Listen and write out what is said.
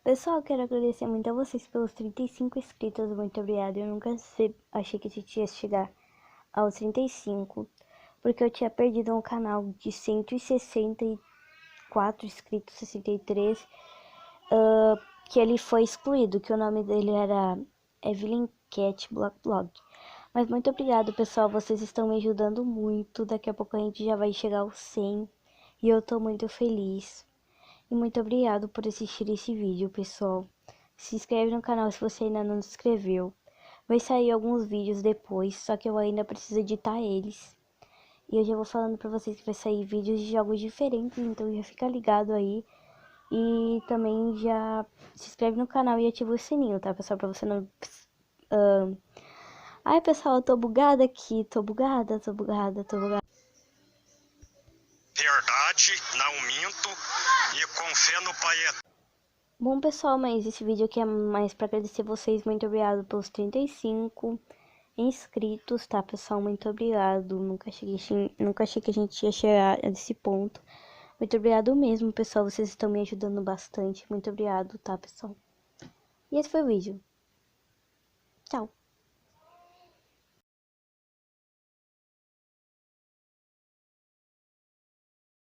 Pessoal, quero agradecer muito a vocês pelos 35 inscritos, muito obrigada. Eu nunca achei que a gente ia chegar aos 35, porque eu tinha perdido um canal de 164 inscritos, 63, que ele foi excluído, que o nome dele era Evelyn Cat Blog. Mas muito obrigado, pessoal, vocês estão me ajudando muito. Daqui a pouco a gente já vai chegar aos 100 e eu tô muito feliz. E muito obrigado por assistir esse vídeo, pessoal. Se inscreve no canal se você ainda não se inscreveu. Vai sair alguns vídeos depois, só que eu ainda preciso editar eles. E eu já vou falando pra vocês que vai sair vídeos de jogos diferentes, então já fica ligado aí. E também já se inscreve no canal e ativa o sininho, tá, pessoal? Pra você não... Ai, pessoal, eu tô bugada aqui. Tô bugada. Verdade, não minto e com fé no Pai Eterno. Bom, pessoal, mas esse vídeo aqui é mais pra agradecer vocês. Muito obrigado pelos 35 inscritos, tá, pessoal? Muito obrigado. Nunca achei que a gente ia chegar nesse ponto. Muito obrigado mesmo, pessoal. Vocês estão me ajudando bastante. Muito obrigado, tá, pessoal? E esse foi o vídeo. Tchau.